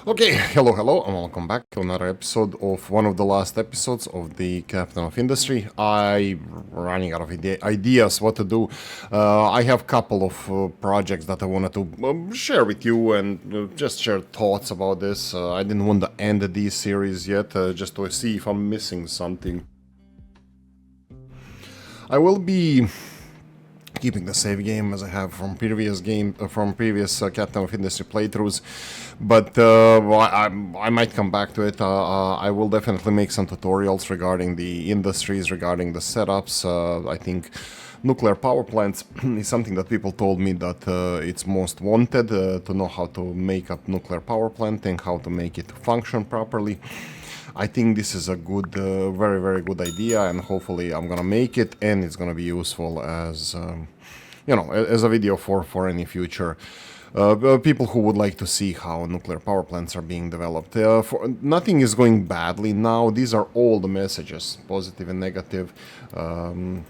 Okay, hello, and welcome back to another episode of one of the last episodes of the Captain of Industry. I'm running out of ideas what to do. I have a couple of projects that I wanted to share with you and just share thoughts about this. I didn't want to end this series yet, just to see if I'm missing something. I will be keeping the save game as I have from previous Captain of Industry playthroughs, but I might come back to it. I will definitely make some tutorials regarding the industries, regarding the setups. I think nuclear power plants is something that people told me that it's most wanted, to know how to make a nuclear power plant and how to make it function properly. I think this is a good, very, very good idea, and hopefully I'm gonna make it, and it's gonna be useful as, as a video for any future people who would like to see how nuclear power plants are being developed. Nothing is going badly now. These are all the messages, positive and negative. The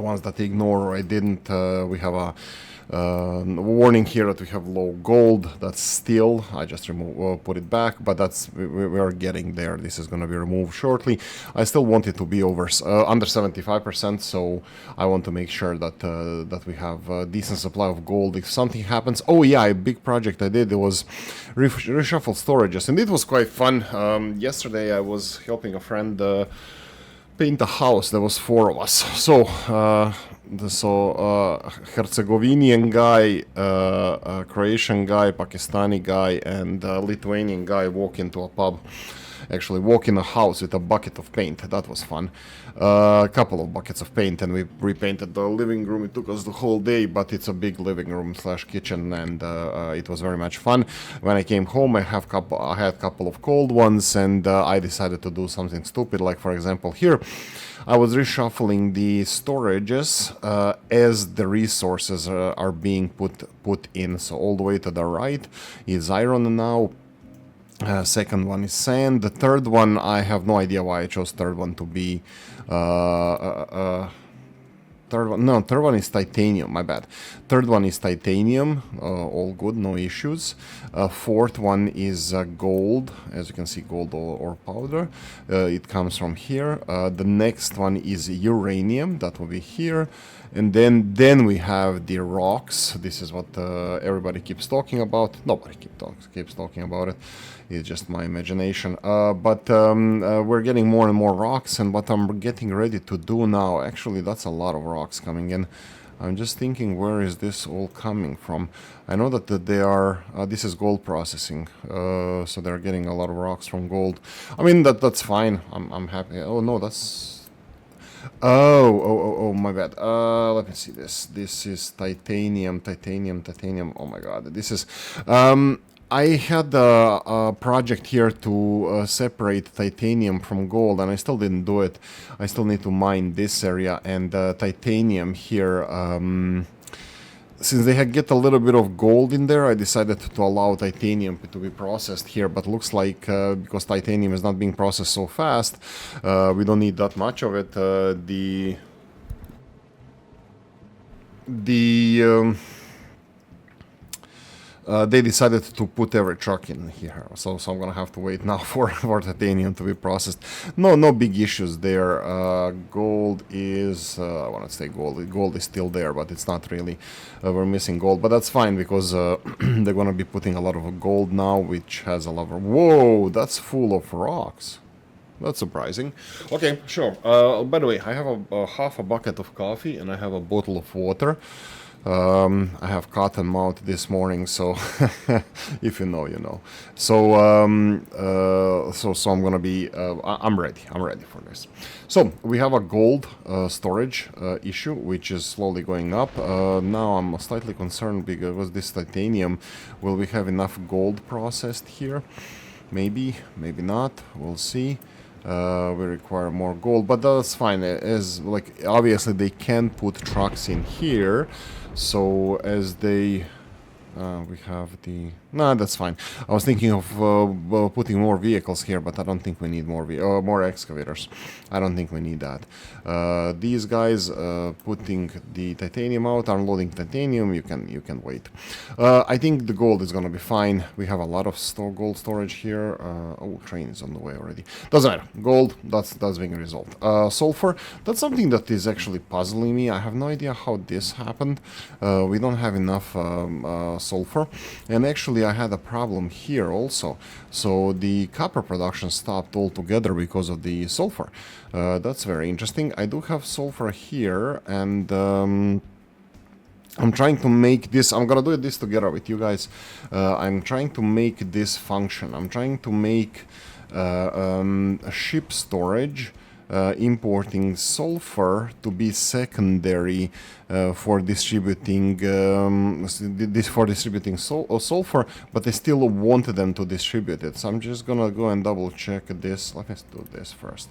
ones that I ignore or I didn't. We have a warning here that we have low gold. That's still, I just put it back, but we are getting there. This is going to be removed shortly. I still want it to be under 75%, so I want to make sure that we have a decent supply of gold if something happens. Oh yeah, a big project I did, it was reshuffle storages, and it was quite fun. Yesterday I was helping a friend paint a house. There was 4 of us. So Herzegovinian guy, Croatian guy, Pakistani guy, and Lithuanian guy walk into a pub. Actually, walk in a house with a bucket of paint. That was fun. A couple of buckets of paint, and we repainted the living room. It took us the whole day, but it's a big living room / kitchen, and it was very much fun. When I came home, I had a couple of cold ones, and I decided to do something stupid, like for example here. I was reshuffling the storages as the resources are being put in. So all the way to the right is iron now. Second one is sand. The third one, I have no idea why I chose third one to be. Third one is titanium. My bad. Third one is titanium. All good, no issues. Fourth one is gold. As you can see, gold or powder. It comes from here. The next one is uranium. That will be here. And then we have the rocks. This is what everybody keeps talking about. Nobody keeps talking about it. It's just my imagination. But we're getting more and more rocks, and what I'm getting ready to do now, actually that's a lot of rocks coming in. I'm just thinking, where is this all coming from? I know that they are, this is gold processing, so they're getting a lot of rocks from gold. I mean, that's fine. I'm happy. Oh no, that's... Oh, my bad. Let me see this. This is titanium. Oh my god, this is... I had a project here to separate titanium from gold, and I still didn't do it. I still need to mine this area, and titanium here... since they get a little bit of gold in there, I decided to allow titanium to be processed here, but looks like because titanium is not being processed so fast, we don't need that much of it. They decided to put every truck in here, so I'm gonna have to wait now for titanium to be processed. No big issues there. Gold is, I want to say gold is still there, but it's not really. We're missing gold, but that's fine because they're gonna be putting a lot of gold now, which has a lot of... Whoa, that's full of rocks. That's surprising. Okay, sure. By the way, I have a half a bucket of coffee, and I have a bottle of water. I have cotton mouth this morning, so if you know, you know. So I'm gonna be. I'm ready. I'm ready for this. So we have a gold storage issue, which is slowly going up. Now I'm slightly concerned because this titanium. Will we have enough gold processed here? Maybe, maybe not. We'll see. We require more gold, but that's fine. As like obviously they can put trucks in here. So as they, we have the No, that's fine. I was thinking of putting more vehicles here, but I don't think we need more excavators. I don't think we need that. These guys putting the titanium out, unloading titanium. You can wait. I think the gold is gonna be fine. We have a lot of gold storage here. Oh, train is on the way already. Doesn't matter. Gold. That's being resolved. Sulfur. That's something that is actually puzzling me. I have no idea how this happened. We don't have enough sulfur, and actually I had a problem here also. So the copper production stopped altogether because of the sulfur. That's very interesting. I do have sulfur here, and I'm trying to make this. I'm gonna do this together with you guys. I'm trying to make this function. I'm trying to make a ship storage, importing sulfur to be secondary for distributing sulfur, but I still wanted them to distribute it. So I'm just gonna go and double check this. Let me do this first.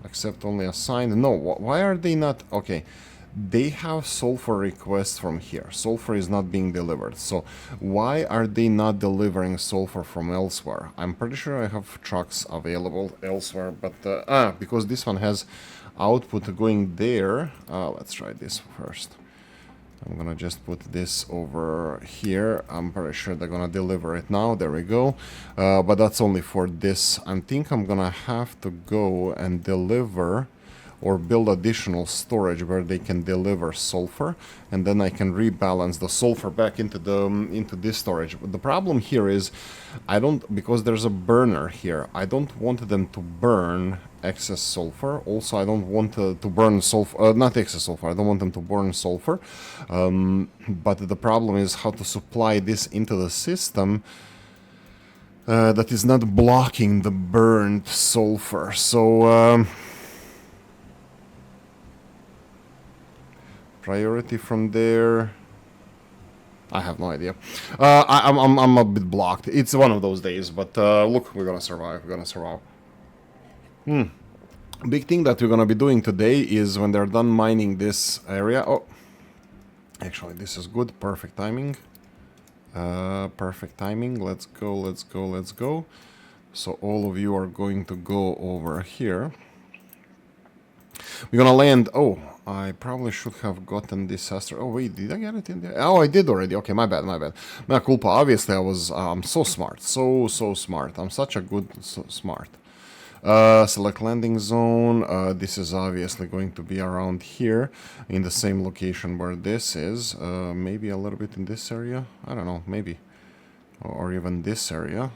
Accept only assigned. No, why are they not? Okay. They have sulfur requests from here. Sulfur is not being delivered. So why are they not delivering sulfur from elsewhere? I'm pretty sure I have trucks available elsewhere, but because this one has output going there. Let's try this first. I'm gonna just put this over here. I'm pretty sure they're gonna deliver it now. There we go. But that's only for this. I think I'm gonna have to go and deliver or build additional storage where they can deliver sulfur, and then I can rebalance the sulfur back into this storage. But the problem here is because there's a burner here, I don't want them to burn excess sulfur. Also, I don't want to burn sulfur, not excess sulfur, I don't want them to burn sulfur. But the problem is how to supply this into the system that is not blocking the burned sulfur. So priority from there. I have no idea. I'm a bit blocked. It's one of those days, but look, we're gonna survive. We're gonna survive. Big thing that we're gonna be doing today is when they're done mining this area. Oh, actually, this is good. Perfect timing. Perfect timing. Let's go. Let's go. Let's go. So all of you are going to go over here. We're gonna land. Oh, I probably should have gotten this asteroid. Oh wait, did I get it in there? Oh, I did already. Okay, my bad, my bad. Mea culpa. Obviously, I'm so smart, so smart. I'm such a good smart. Select landing zone. This is obviously going to be around here, in the same location where this is. Maybe a little bit in this area. I don't know. Maybe, or even this area.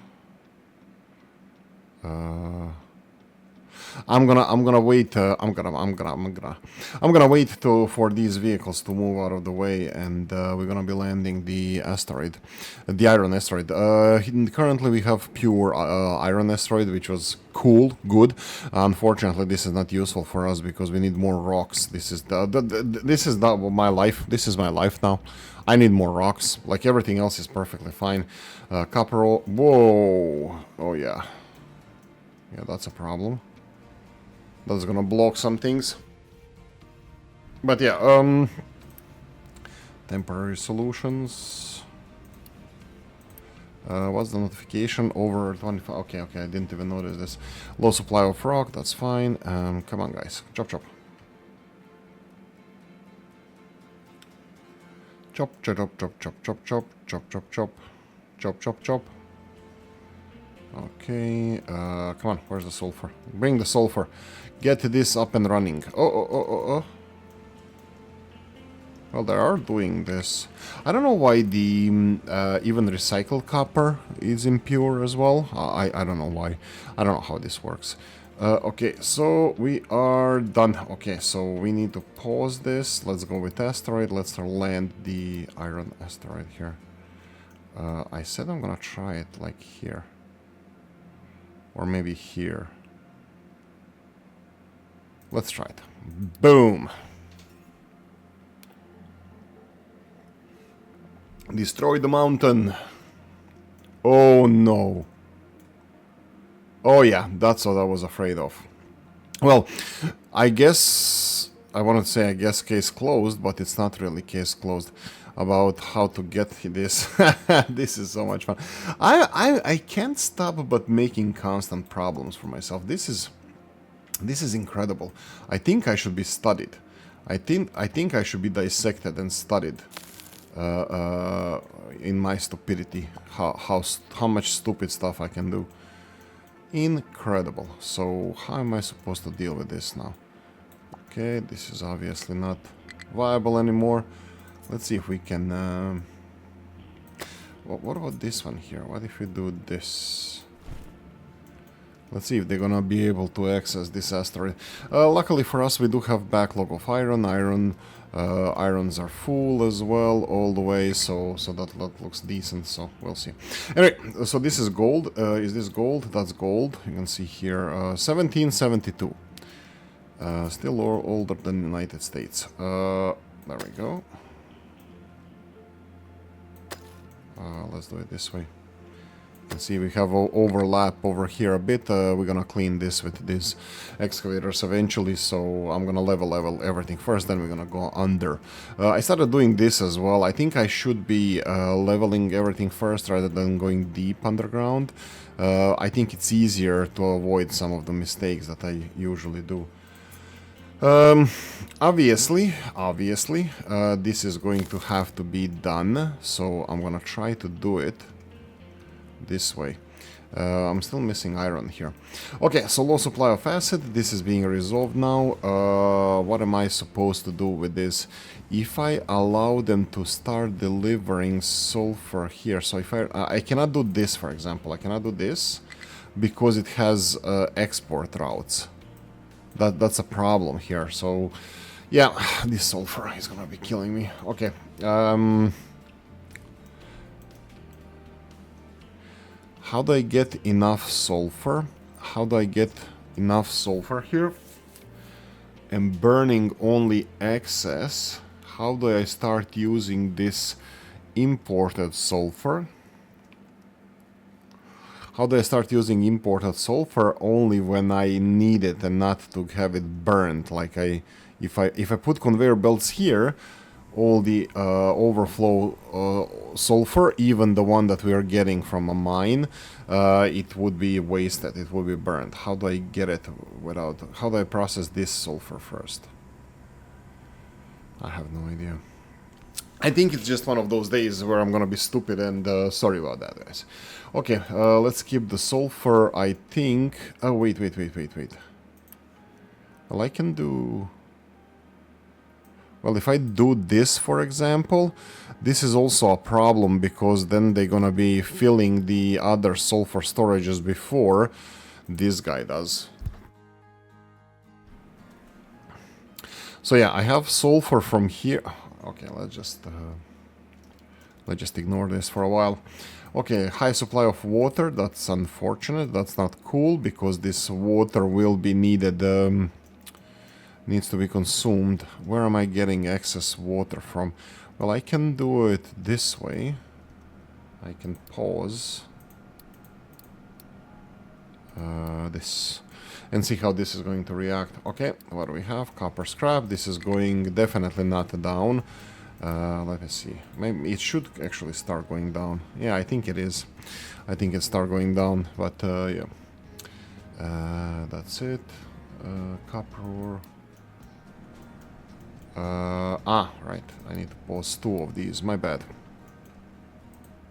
I'm gonna wait. I'm gonna wait for these vehicles to move out of the way, and we're gonna be landing the asteroid, the iron asteroid. Currently we have pure iron asteroid, which was cool, good. Unfortunately, this is not useful for us because we need more rocks. This is my life. This is my life now. I need more rocks. Like everything else is perfectly fine. Copper. Whoa. Oh yeah. Yeah, that's a problem. That's gonna block some things. But yeah, temporary solutions. What's the notification? Over 25. Okay, I didn't even notice this. Low supply of rock, that's fine. Come on, guys. Chop, chop. Chop, chop, chop, chop, chop, chop, chop, chop, chop, chop, chop, chop, chop. Okay, come on, where's the sulfur? Bring the sulfur. Get this up and running. Oh. Well, they are doing this. I don't know why the even recycled copper is impure as well. I don't know why. I don't know how this works. Okay, so we are done. Okay, so we need to pause this. Let's go with asteroid. Let's land the iron asteroid here. I said I'm gonna try it like here. Or maybe here. Let's try it. Boom! Destroy the mountain. Oh no. Oh yeah, that's what I was afraid of. Well, I guess... I wanted to say I guess case closed, but it's not really case closed. about how to get this. This is so much fun. I can't stop but making constant problems for myself. This is incredible. I think I should be studied. I think I should be dissected and studied in my stupidity. How much stupid stuff I can do. Incredible. So how am I supposed to deal with this now? Okay, this is obviously not viable anymore. Let's see if we can... what about this one here? What if we do this? Let's see if they're gonna be able to access this asteroid. Luckily for us, we do have backlog of iron. Irons are full as well all the way, so that looks decent. So we'll see. Anyway, so this is gold. Is this gold? That's gold. You can see here 1772. Still older than the United States. There we go. Let's do it this way. You can see we have overlap over here a bit. We're gonna clean this with these excavators eventually, so I'm gonna level everything first, then we're gonna go under. I started doing this as well. I think I should be leveling everything first rather than going deep underground. I think it's easier to avoid some of the mistakes that I usually do. Obviously, this is going to have to be done, so I'm gonna try to do it this way. I'm still missing iron here. Okay, so low supply of acid. This is being resolved now. What am I supposed to do with this? If I allow them to start delivering sulfur here, so if I cannot do this, for example. I cannot do this because it has export routes. That's a problem here. So yeah, this sulfur is gonna be killing me. Okay. How do I get enough sulfur? How do I get enough sulfur here? And burning only excess. How do I start using this imported sulfur? How do I start using imported sulfur only when I need it and not to have it burned? Like if I put conveyor belts here, all the overflow sulfur, even the one that we are getting from a mine, it would be wasted, it would be burned. How do I get it without... How do I process this sulfur first? I have no idea. I think it's just one of those days where I'm gonna be stupid, and sorry about that, guys. Okay, let's keep the sulfur, I think... Oh, wait. Well, I can do... Well, if I do this, for example, this is also a problem because then they're gonna be filling the other sulfur storages before this guy does. So yeah, I have sulfur from here. Okay, let's just ignore this for a while. Okay, high supply of water. That's unfortunate. That's not cool because this water will be needed. Needs to be consumed. Where am I getting excess water from? Well, I can do it this way. I can pause this and see how this is going to react. Okay, what do we have? Copper scrap. This is going definitely not down. Let me see. Maybe it should actually start going down. Yeah, I think it is. I think it start going down, but yeah. That's it. Copper ore. Right. I need to pause 2 of these. My bad.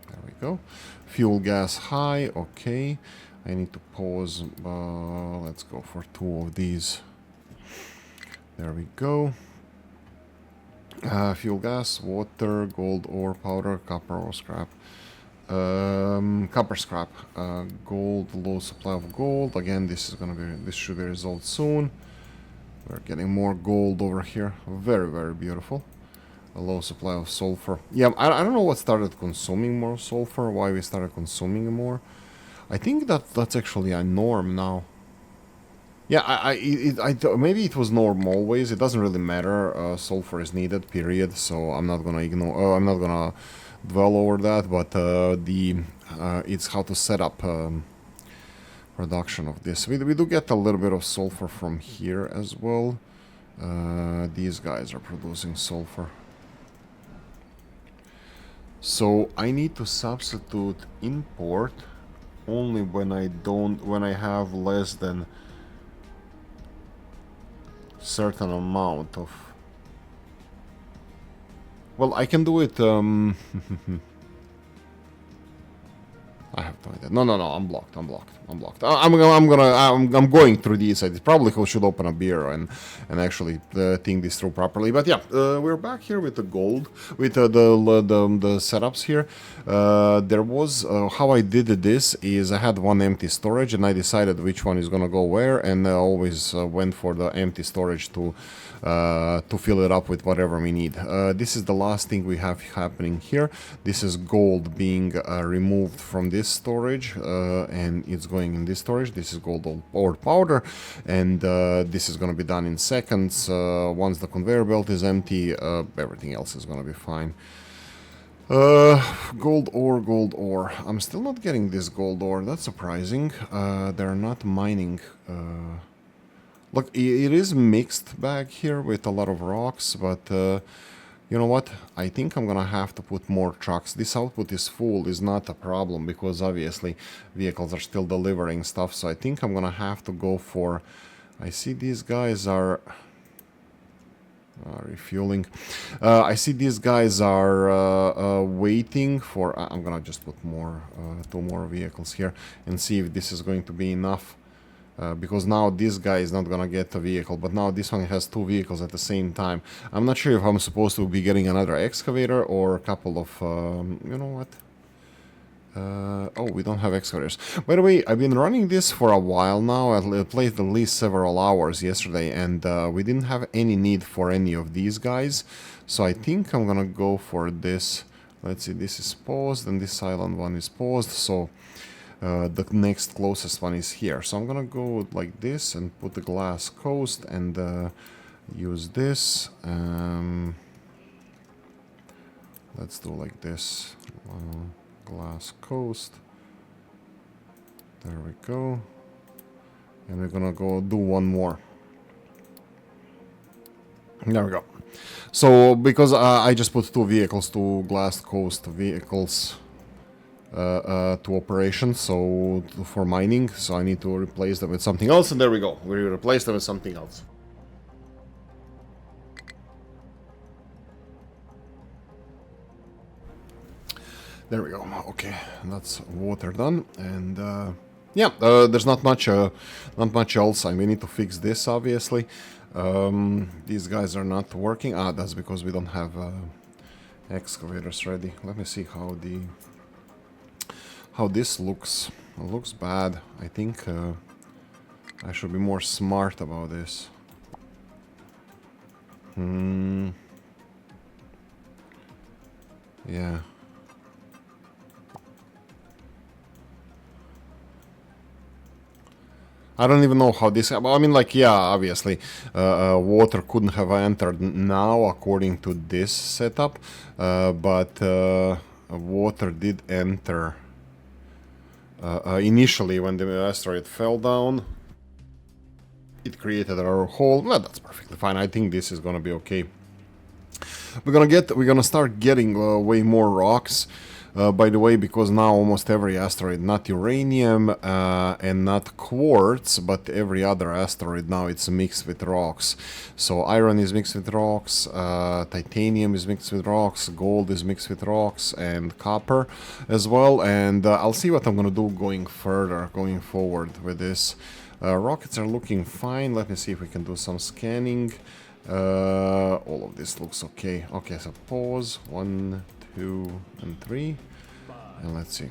There we go. Fuel gas high. Okay. I need to pause. Let's go for 2 of these. There we go. Fuel gas, water, gold ore, powder, copper ore, scrap. Copper scrap. Gold, low supply of gold. Again, this should be resolved soon. We're getting more gold over here. Very, very beautiful. A low supply of sulfur. Yeah, I don't know what started consuming more sulfur, why we started consuming more. I think that's actually a norm now. Yeah, maybe it was norm always. It doesn't really matter. Sulfur is needed, period. So I'm not gonna ignore. I'm not gonna dwell over that. But it's how to set up production of this. We do get a little bit of sulfur from here as well. These guys are producing sulfur. So I need to substitute import only when I have less than certain amount of. Well, I can do it. I have no idea. No. I'm blocked. I'm going through these. I probably should open a beer and actually think this through properly. But yeah, we're back here with the gold, with the setups here. There was how I did this is I had one empty storage and I decided which one is gonna go where, and I always went for the empty storage to fill it up with whatever we need. This is the last thing we have happening here. This is gold being removed from this storage and it's going in this storage. This is gold ore powder, and this is going to be done in seconds. Once the conveyor belt is empty, everything else is going to be fine. Gold ore. I'm still not getting this gold ore. That's surprising. They're not mining. Look, it is mixed bag here with a lot of rocks, but you know what? I think I'm gonna have to put more trucks. This output is full, is not a problem, because obviously vehicles are still delivering stuff, so I think I'm gonna have to go for... I see these guys are... refueling. I see these guys are waiting for... I'm gonna just put more, 2 more vehicles here and see if this is going to be enough. Because now this guy is not gonna get a vehicle, but now this one has 2 vehicles at the same time. I'm not sure if I'm supposed to be getting another excavator or a couple of... you know what? Oh, we don't have excavators. By the way, I've been running this for a while now. I played at least several hours yesterday, and we didn't have any need for any of these guys. So I think I'm gonna go for this. Let's see, this is paused, and this island one is paused, so... the next closest one is here. So I'm gonna go like this and put the glass coast and use this. Let's do like this. Glass coast. There we go. And we're gonna go do one more. There we go. So because I just put 2 vehicles, 2 glass coast vehicles to operation, so for mining, so I need to replace them with something else, and there we go. We replace them with something else. There we go. Okay, that's water done, and yeah, there's not much else. I mean, we need to fix this, obviously. These guys are not working. That's because we don't have excavators ready. Let me see how this looks. It looks bad. I think I should be more smart about this. Yeah. I don't even know how this... I mean, like, yeah, obviously, water couldn't have entered now according to this setup, but water did enter initially when the asteroid fell down. It created a hole. Well, that's perfectly fine. I think this is gonna be okay. We're gonna start getting way more rocks. By the way, because now almost every asteroid, not uranium and not quartz, but every other asteroid now it's mixed with rocks. So iron is mixed with rocks, titanium is mixed with rocks, gold is mixed with rocks, and copper as well. And I'll see what I'm gonna do going forward with this. Rockets are looking fine. Let me see if we can do some scanning. All of this looks okay. Okay, so pause. 1, 2, and 3. And let's see.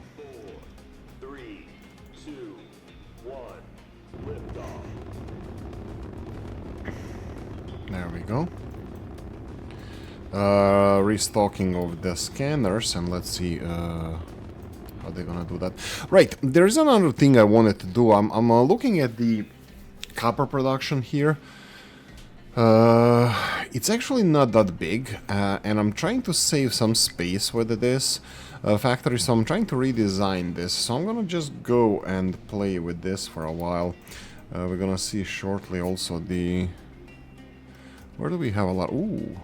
4, 3, 2, 1. Lift off. There we go. Restocking of the scanners, and let's see how they're gonna do that. Right, there's another thing I wanted to do. I'm looking at the copper production here. It's actually not that big, and I'm trying to save some space with this factory, so I'm trying to redesign this. So I'm gonna just go and play with this for a while. We're gonna see shortly also the... Where do we have a lot? Ooh.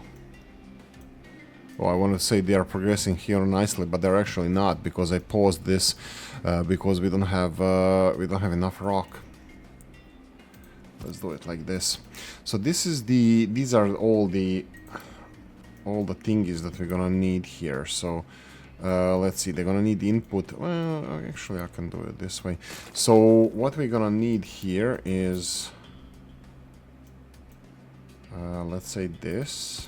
Oh, I want to say they are progressing here nicely, but they're actually not, because I paused this because we don't have enough rock. Let's do it like this. So these are all the thingies that we're gonna need here. So let's see, they're gonna need input. Well, actually I can do it this way. So what we're gonna need here is let's say this.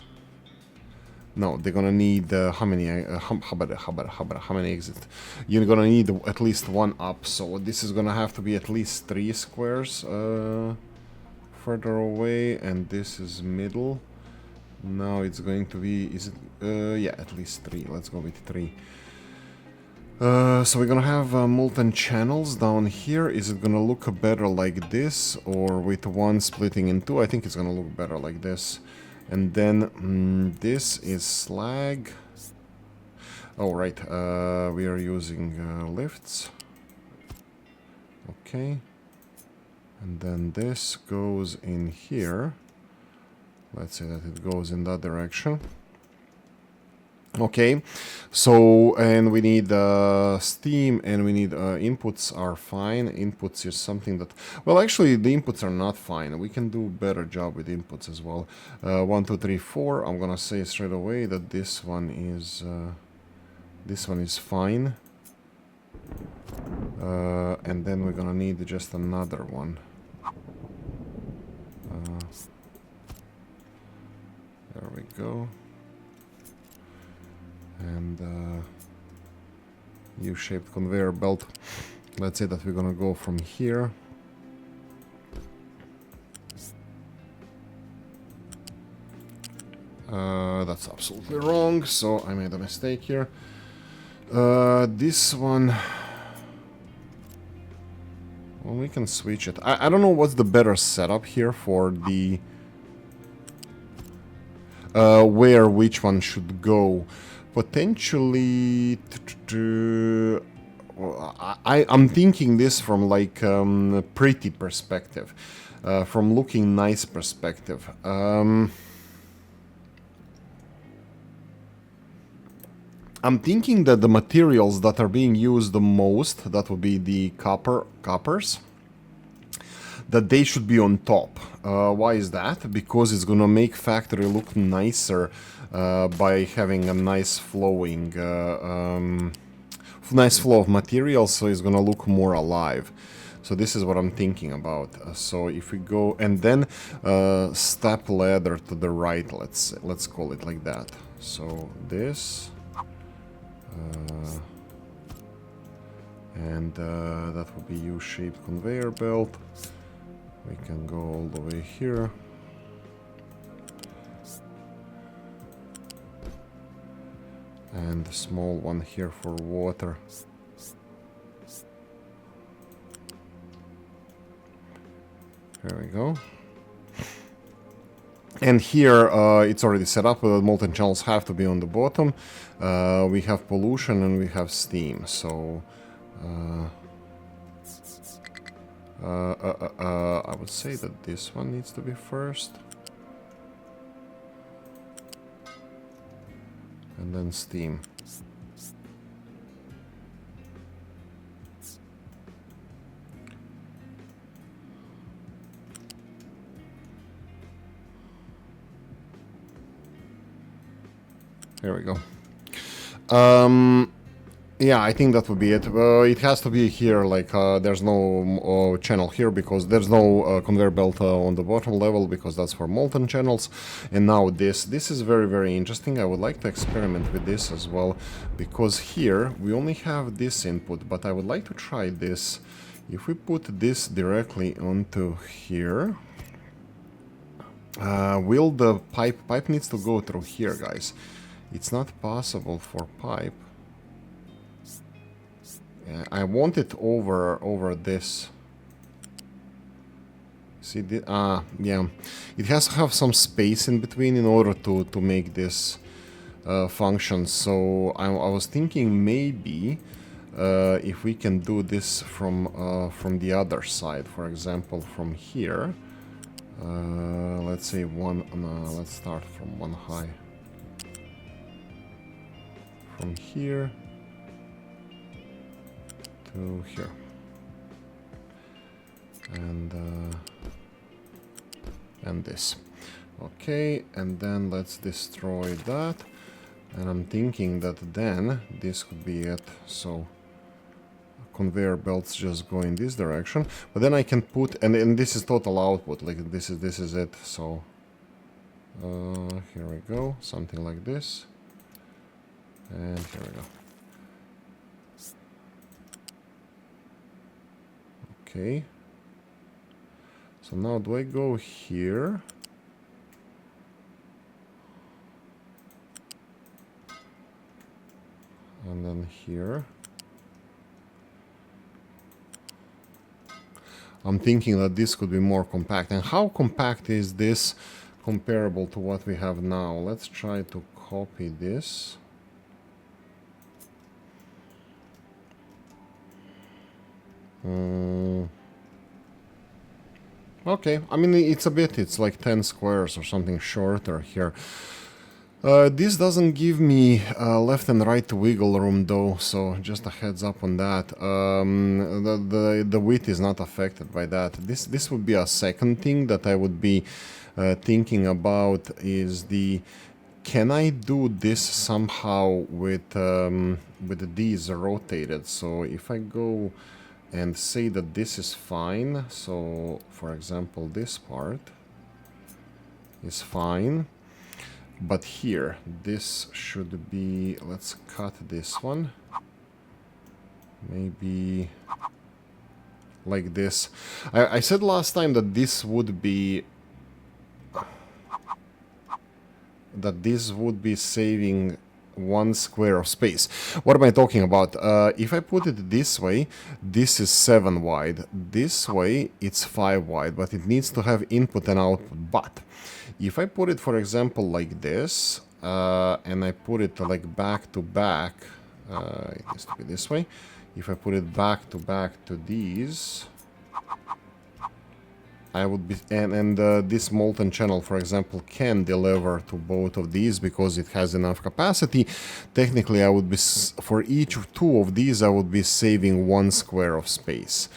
No, they're gonna need how many exits? You're gonna need at least one up, so this is gonna have to be at least 3 squares further away, and this is middle. Now it's going to be, is it, yeah, at least 3. Let's go with 3. So we're gonna have molten channels down here. Is it gonna look better like this, or with one splitting in 2? I think it's gonna look better like this. And then this is slag. Oh, right, we are using lifts. Okay. And then this goes in here. Let's say that it goes in that direction. Okay, so, and we need steam, and we need inputs are fine. Inputs is something that, well, actually the inputs are not fine. We can do better job with inputs as well. 1, 2, 3, 4. I'm gonna say straight away that this one is fine. And then we're gonna need just another one. There we go. And U-shaped conveyor belt. Let's say that we're gonna go from here. That's absolutely wrong, so I made a mistake here. This one, well, we can switch it. I don't know what's the better setup here for the where which one should go. Potentially, I'm thinking this from like pretty perspective, from looking nice perspective. I'm thinking that the materials that are being used the most, that would be the coppers, that they should be on top. Why is that? Because it's gonna make factory look nicer by having a nice flowing, nice flow of materials, so it's gonna look more alive. So this is what I'm thinking about. So if we go and then step ladder to the right, let's call it like that. So this. And that would be U-shaped conveyor belt. We can go all the way here. And a small one here for water. There we go. And here it's already set up, the molten channels have to be on the bottom. We have pollution and we have steam, so I would say that this one needs to be first. And then steam. There we go. Yeah, I think that would be it. It has to be here, like, there's no channel here, because there's no conveyor belt on the bottom level, because that's for molten channels. And now this is very, very interesting. I would like to experiment with this as well, because here we only have this input, but I would like to try this. If we put this directly onto here, will the pipe needs to go through here, guys. It's not possible for pipe. I want it over this. See, yeah, it has to have some space in between in order to make this function. So I was thinking maybe if we can do this from the other side, for example, from here. Let's say one. Let's start from one high. from here to here. And this. Okay, and then let's destroy that. And I'm thinking that then this could be it. So conveyor belts just go in this direction. But then I can put, and this is total output. Like this is it. So here we go. Something like this. And here we go. Okay. So now do I go here? And then here. I'm thinking that this could be more compact. And how compact is this comparable to what we have now? Let's try to copy this. Okay, I mean it's like 10 squares or something shorter here. This doesn't give me left and right wiggle room though, so just a heads up on that. The width is not affected by that. This would be a second thing that I would be thinking about is can I do this somehow with these rotated? So if I go and say that this is fine, so for example this part is fine, but here this should be, let's cut this one maybe like this. I said last time that this would be saving 1 square of space. What am I talking about? If I put it this way, this is 7 wide. This way, it's 5 wide, but it needs to have input and output. But if I put it, for example, like this, and I put it like back to back, it needs to be this way. If I put it back to these, I would be, and this molten channel, for example, can deliver to both of these because it has enough capacity. Technically, I would be, for each 2 of these, I would be saving 1 square of space.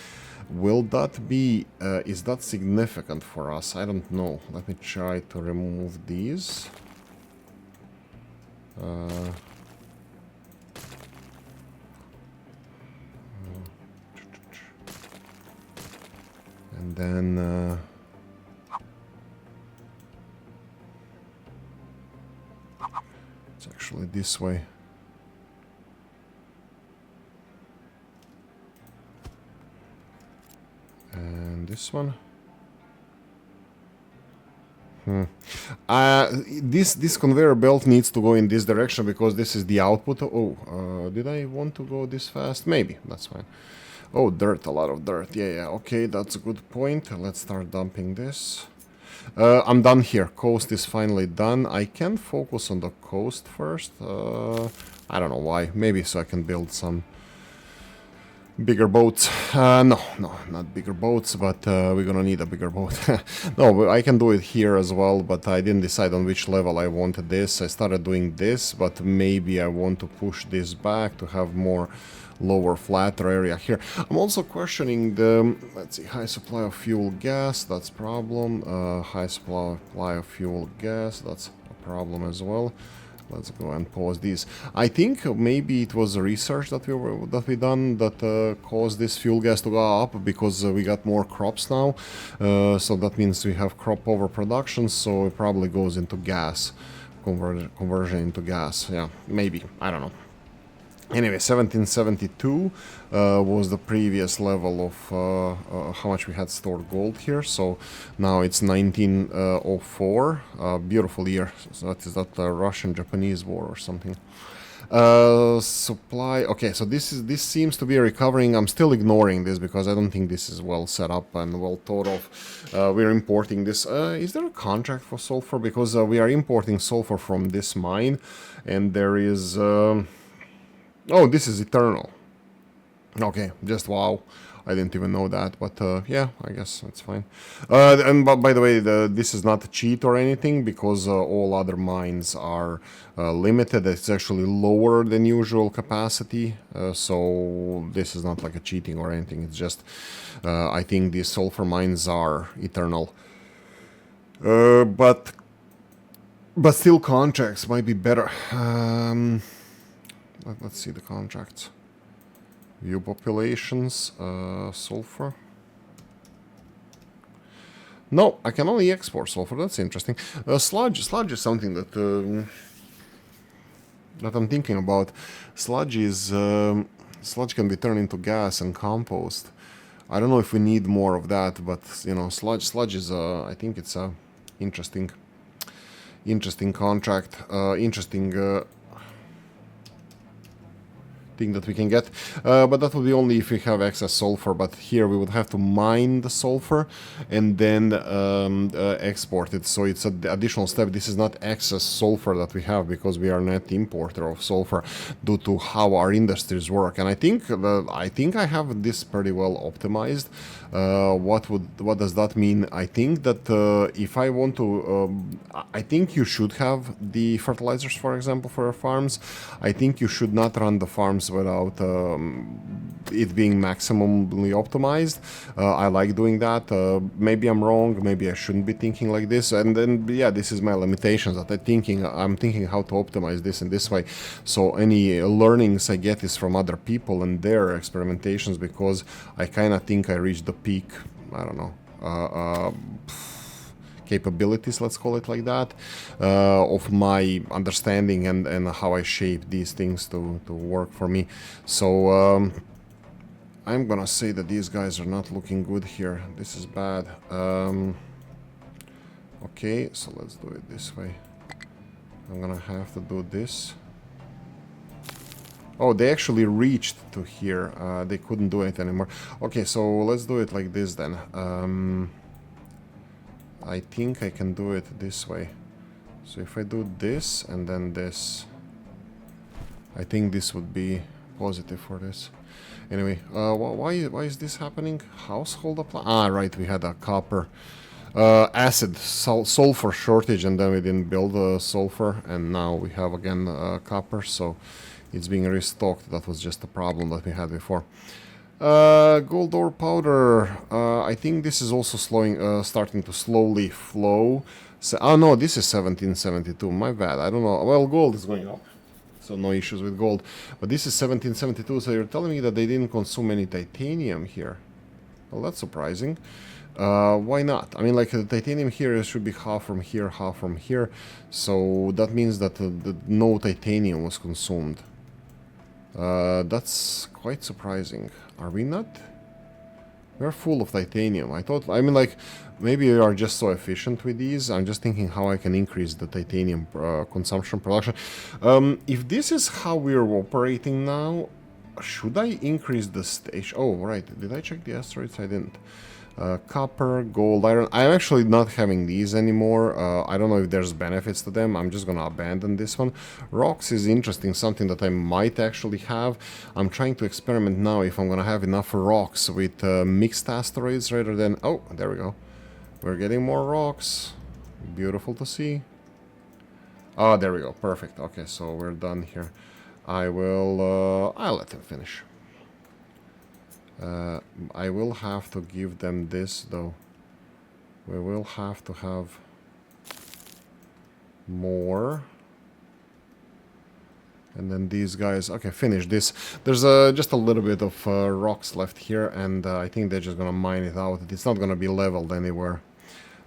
Will that be, is that significant for us? I don't know. Let me try to remove these. And then it's actually this way. And this one. This conveyor belt needs to go in this direction because this is the output. Oh, did I want to go this fast? Maybe, that's fine. Oh, dirt, a lot of dirt. Yeah, okay, that's a good point. Let's start dumping this. I'm done here. Coast is finally done. I can focus on the coast first. I don't know why. Maybe so I can build some bigger boats. No, not bigger boats, but we're gonna need a bigger boat. No, I can do it here as well, but I didn't decide on which level I wanted this. I started doing this, but maybe I want to push this back to have more lower flatter area here. I'm also questioning the, let's see, high supply of fuel gas, that's problem. High supply of fuel gas, that's a problem as well. Let's go and pause these. I think maybe it was research that we done that caused this fuel gas to go up because we got more crops now. So that means we have crop overproduction, so it probably goes into gas, conversion into gas. Yeah, maybe, I don't know. Anyway, 1772 was the previous level of how much we had stored gold here. So now it's 1904. Beautiful year. So that is that Russian-Japanese war or something. Supply. Okay, so this seems to be recovering. I'm still ignoring this because I don't think this is well set up and well thought of. We're importing this. Is there a contract for sulfur? Because we are importing sulfur from this mine, and there is. Oh, this is eternal. Okay, just wow. I didn't even know that, but yeah, I guess that's fine. And by the way, this is not a cheat or anything because all other mines are limited. It's actually lower than usual capacity, so this is not like a cheating or anything. It's just I think these sulfur mines are eternal, but still contracts might be better. Let's see the contracts. View populations, sulfur. No, I can only export sulfur. That's interesting. Sludge is something that that I'm thinking about. Sludge is sludge can be turned into gas and compost. I don't know if we need more of that, but you know, sludge is I think it's a interesting contract, interesting thing that we can get, but that would be only if we have excess sulfur. But here we would have to mine the sulfur and then export it, so it's an additional step. This is not excess sulfur that we have because we are net importer of sulfur due to how our industries work, and I think I have this pretty well optimized. What does that mean? I think that if I want to, I think you should have the fertilizers, for example, for your farms. I think you should not run the farms without it being maximally optimized. I like doing that. Maybe I'm wrong. Maybe I shouldn't be thinking like this. And then, yeah, this is my limitations. That I'm thinking how to optimize this in this way. So any learnings I get is from other people and their experimentations, because I kind of think I reached the peak. I don't know. Capabilities, let's call it like that, of my understanding and how I shape these things to work for me. So I'm gonna say that these guys are not looking good here. This is bad. Okay, so let's do it this way. I'm gonna have to do this. Oh, they actually reached to here. They couldn't do it anymore. Okay, so let's do it like this then. I think I can do it this way. So if I do this and then this, I think this would be positive for this. Anyway, why is this happening? Household apply. Ah, right, we had a copper, acid, sulfur shortage, and then we didn't build sulfur, and now we have again copper, so it's being restocked. That was just a problem that we had before. Gold ore powder. I think this is also starting to slowly flow. So, oh no, this is 1772. My bad. I don't know. Well, gold is going up, so no issues with gold. But this is 1772. So you're telling me that they didn't consume any titanium here? Well, that's surprising. Why not? I mean, like the titanium here should be half from here, half from here. So that means that no titanium was consumed. That's quite surprising. Are we not? We're full of titanium. I mean, like, maybe we are just so efficient with these. I'm just thinking how I can increase the titanium consumption, production. If this is how we're operating now, should I increase the stage? Oh, right. Did I check the asteroids? I didn't. Copper, gold, iron. I'm actually not having these anymore. I don't know if there's benefits to them. I'm just gonna abandon this one. Rocks is interesting, something that I might actually have. I'm trying to experiment now if I'm gonna have enough rocks with mixed asteroids rather than... Oh, there we go. We're getting more rocks. Beautiful to see. Oh, there we go. Perfect. Okay, so we're done here. I'll let him finish. I will have to give them this, though. We will have to have more. And then these guys... Okay, finish this. There's just a little bit of rocks left here, and I think they're just gonna mine it out. It's not gonna be leveled anywhere.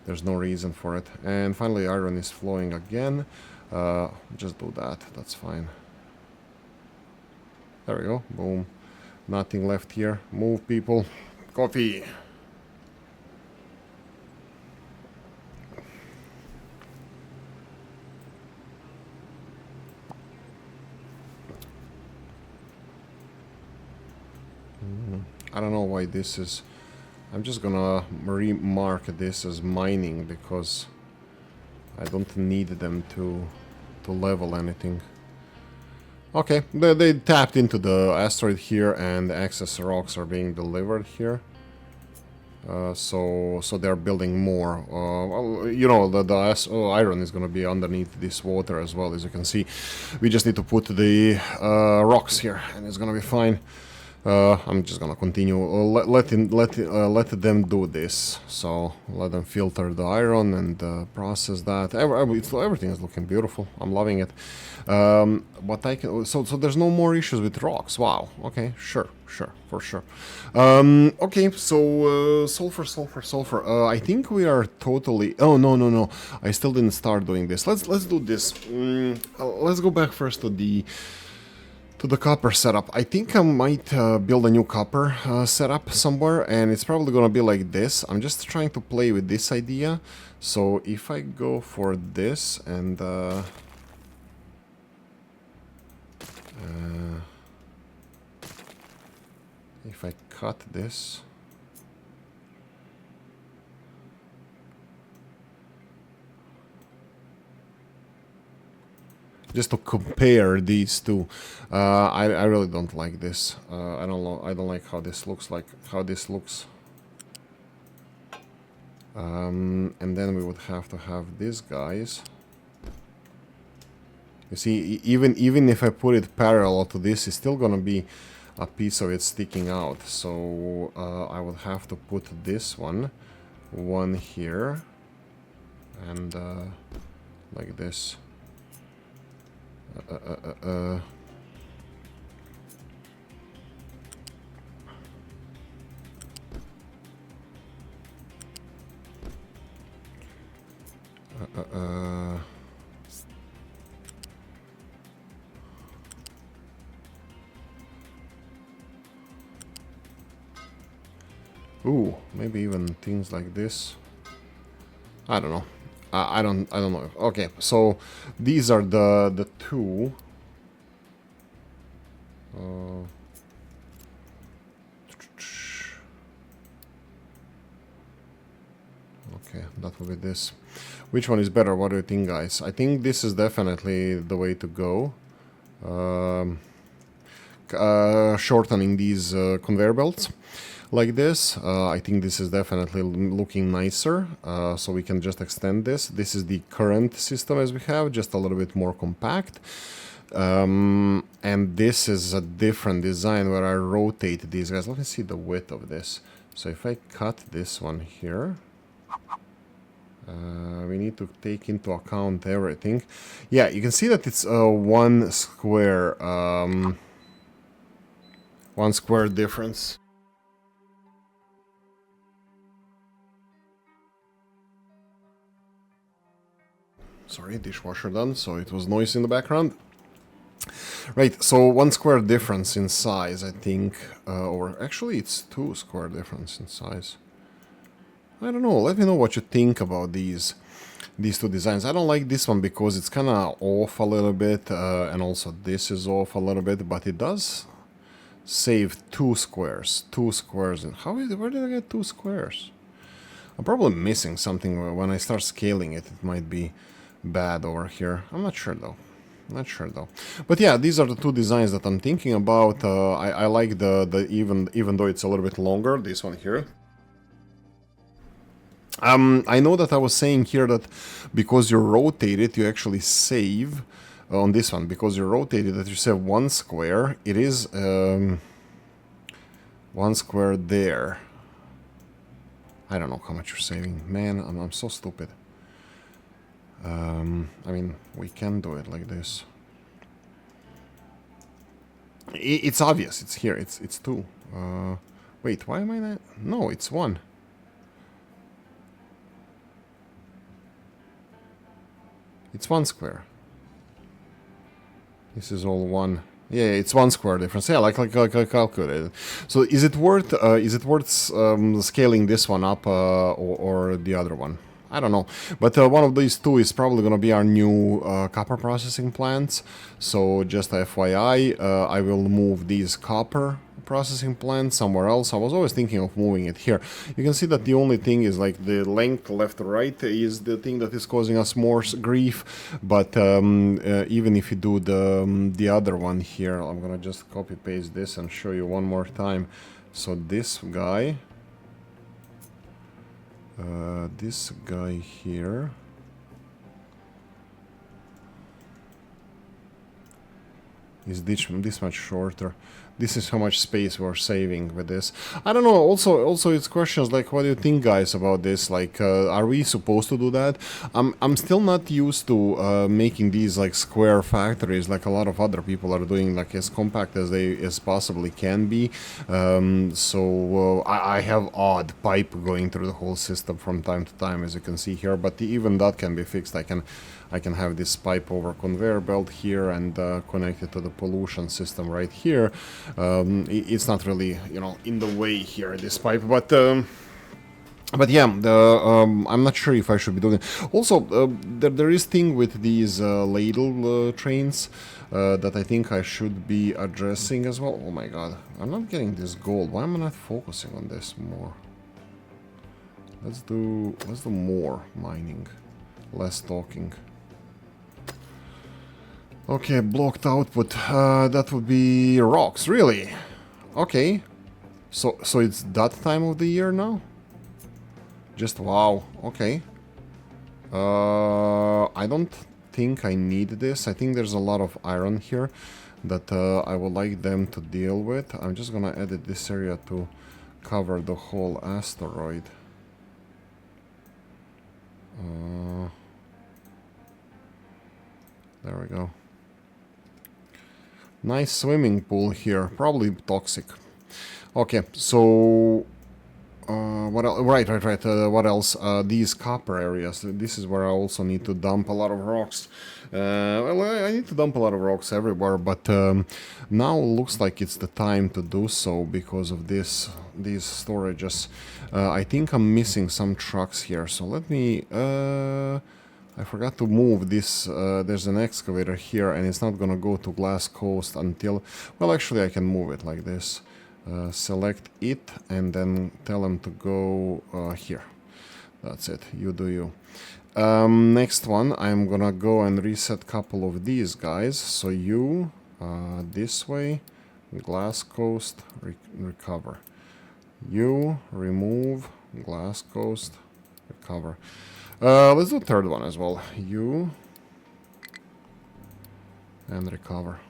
There's no reason for it. And finally, iron is flowing again. Just do that. That's fine. There we go. Boom. Nothing left here. Move, people. Coffee. I don't know why this is... I'm just gonna remark this as mining because I don't need them to level anything. Okay, they tapped into the asteroid here, and the excess rocks are being delivered here. So they're building more. Well, you know, the iron is going to be underneath this water as well, as you can see. We just need to put the rocks here, and it's going to be fine. I'm just gonna continue. Let them do this. So let them filter the iron and process that. Everything is looking beautiful. I'm loving it. But I can. So there's no more issues with rocks. Wow. Okay. Sure. For sure. Okay. So sulfur. I think we are totally. Oh no. I still didn't start doing this. Let's do this. Let's go back first to the copper setup. I think I might build a new copper setup somewhere, and it's probably gonna be like this. I'm just trying to play with this idea. So if I go for this and if I cut this, just to compare these two, I really don't like this. I don't like how this looks. And then we would have to have these guys. You see, even if I put it parallel to this, it's still gonna be a piece of it sticking out. So I would have to put this one here, and like this. Ooh, maybe even things like this. I don't know. I don't know. Okay, so these are the two. Okay, that will be this. Which one is better? What do you think, guys? I think this is definitely the way to go. Shortening these conveyor belts like this. I think this is definitely looking nicer. So we can just extend this. This is the current system as we have, just a little bit more compact. And this is a different design where I rotate these guys. Let me see the width of this. So if I cut this one here, we need to take into account everything. Yeah, you can see that it's one square difference. Sorry, dishwasher done, so it was noise in the background. Right, so 1 square difference in size, I think, or actually it's 2 square difference in size. I don't know, let me know what you think about these two designs. I don't like this one because it's kind of off a little bit, and also this is off a little bit, but it does save 2 squares. 2 squares, and where did I get 2 squares? I'm probably missing something. When I start scaling it, it might be bad over here. I'm not sure though. But yeah, these are the two designs that I'm thinking about. I like the even though it's a little bit longer, this one here. I know that I was saying here that because you rotate it, you actually save on this one. Because you rotate it, that you save 1 square. It is 1 square there. I don't know how much you're saving. Man, I'm so stupid. I mean, we can do it like this. It's obvious. It's here. It's 2. Wait, why am I not? No, it's 1. It's 1 square. This is all 1. Yeah, it's 1 square difference. Yeah, like I calculated. So is it worth scaling this one up or the other one? I don't know. But one of these two is probably going to be our new copper processing plants. So just FYI, I will move these copper processing plant somewhere else. I was always thinking of moving it here. You can see that the only thing is like the length left to right is the thing that is causing us more grief. But even if you do the other one here, I'm gonna just copy paste this and show you one more time. So this guy here is this much shorter. This is how much space we're saving with this. I don't know. Also, it's questions like, what do you think, guys, about this? Like, are we supposed to do that? I'm still not used to making these like square factories like a lot of other people are doing, like as compact as they possibly can be. So I have odd pipe going through the whole system from time to time, as you can see here. But even that can be fixed. I can have this pipe over conveyor belt here and connect it to the pollution system right here. It's not really, you know, in the way here, this pipe, but yeah, I'm not sure if I should be doing it. Also, there is thing with these ladle trains that I think I should be addressing as well. Oh my god, I'm not getting this gold. Why am I not focusing on this more? Let's do more mining, less talking. Okay, blocked output. That would be rocks, really? Okay. So it's that time of the year now? Just wow. Okay. I don't think I need this. I think there's a lot of iron here that I would like them to deal with. I'm just gonna edit this area to cover the whole asteroid. There we go. Nice swimming pool here, probably toxic. Okay, so what else? Right. What else? These copper areas. This is where I also need to dump a lot of rocks. Well, I need to dump a lot of rocks everywhere, but now looks like it's the time to do so because of these storages. I think I'm missing some trucks here, so let me. I forgot to move this. There's an excavator here, and it's not gonna go to Glass Coast until... Well, actually, I can move it like this. Select it, and then tell them to go here. That's it. You do you. Next one, I'm gonna go and reset a couple of these guys. So you, this way, Glass Coast, recover. You, remove, Glass Coast, recover. Let's do third one as well. You and recover.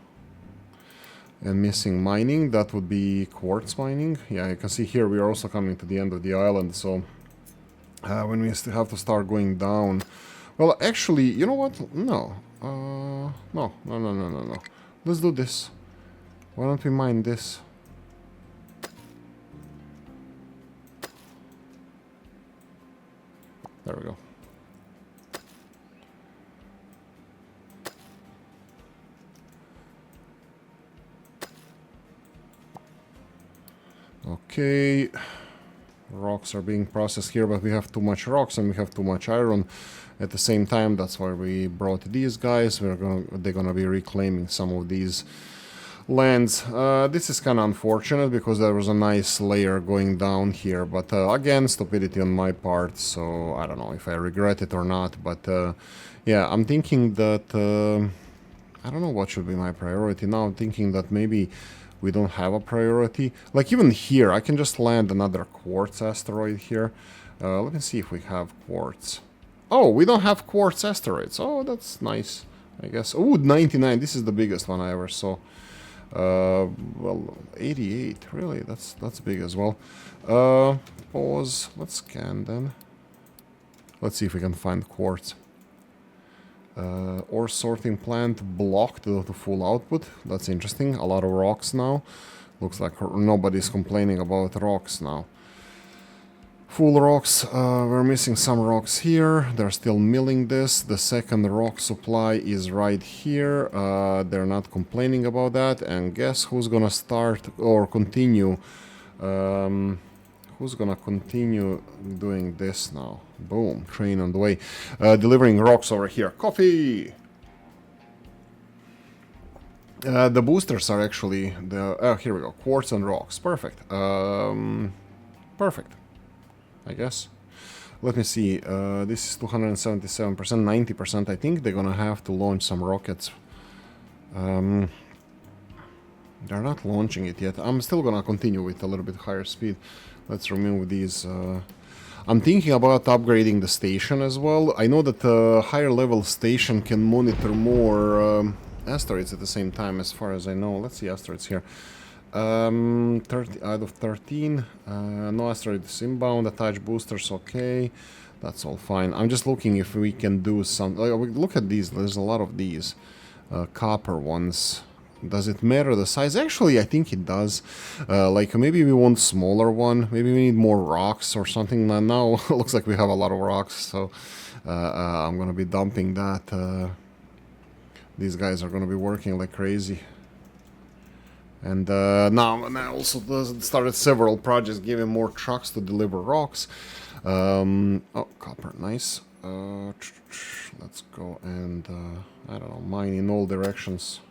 And missing mining, that would be quartz mining. Yeah, you can see here we are also coming to the end of the island, so when we still have to start going down. Well, actually, you know what? No. No. Let's do this. Why don't we mine this? There we go. Okay, rocks are being processed here, but we have too much rocks and we have too much iron at the same time. That's why we brought these guys. They're gonna be reclaiming some of these lands. This is kind of unfortunate because there was a nice layer going down here, but again, stupidity on my part, so I don't know if I regret it or not, but yeah, I'm thinking that I don't know what should be my priority now. I'm thinking that maybe we don't have a priority. Like even here, I can just land another quartz asteroid here. Let me see if we have quartz. Oh, we don't have quartz asteroids. Oh, that's nice, I guess. Oh, 99. This is the biggest one I ever saw. Well, 88. Really, that's big as well. Pause. Let's scan then. Let's see if we can find quartz. Ore sorting plant blocked to full output. That's interesting. A lot of rocks now. Looks like nobody's complaining about rocks now. Full rocks. We're missing some rocks here. They're still milling this. The second rock supply is right here. They're not complaining about that. And guess who's gonna start or continue? Who's gonna continue doing this now? Boom, train on the way. Delivering rocks over here. Coffee! The boosters are actually the... Oh, here we go. Quartz and rocks. Perfect. Perfect, I guess. Let me see. This is 277%, 90%. I think they're gonna have to launch some rockets. They're not launching it yet. I'm still gonna continue with a little bit higher speed. Let's remove these. I'm thinking about upgrading the station as well. I know that a higher level station can monitor more asteroids at the same time, as far as I know. Let's see asteroids here. 30 out of 13. No asteroids inbound. Attach boosters. Okay, that's all fine. I'm just looking if we can do some. Look at these. There's a lot of these copper ones. Does it matter the size? Actually, I think it does. Like maybe we want smaller one. Maybe we need more rocks or something. Now looks like we have a lot of rocks, so I'm gonna be dumping that. These guys are gonna be working like crazy. And now I also started several projects giving more trucks to deliver rocks. Oh, copper, nice. Let's go and I don't know, mine in all directions.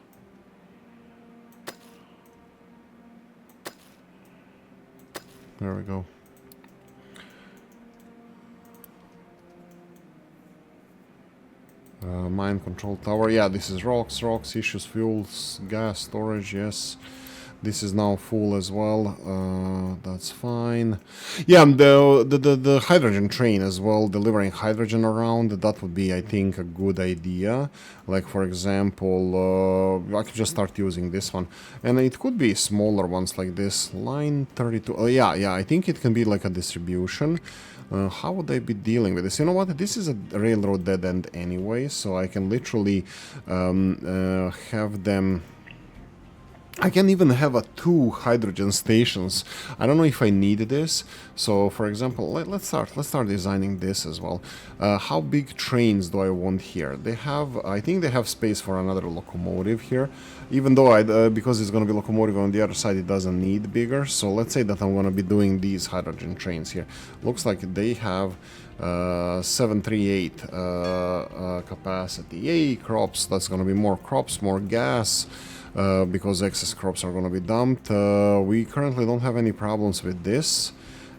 There we go. Mine control tower. Yeah, this is rocks, issues, fuels, gas, storage, yes. This is now full as well. That's fine. Yeah, the hydrogen train as well, delivering hydrogen around. That would be, I think, a good idea. Like, for example, I could just start using this one. And it could be smaller ones like this. Line 32. Oh, yeah, I think it can be like a distribution. How would I be dealing with this? You know what? This is a railroad dead end anyway, so I can literally have them... I can even have 2 hydrogen stations. I don't know if I need this. So, for example, let's start designing this as well. How big trains do I want here? They have, I think they have space for another locomotive here. Even though because it's going to be locomotive on the other side, it doesn't need bigger. So let's say that I'm going to be doing these hydrogen trains here. Looks like they have 738 capacity. Yay, crops. That's going to be more crops, more gas. Because excess crops are going to be dumped. We currently don't have any problems with this,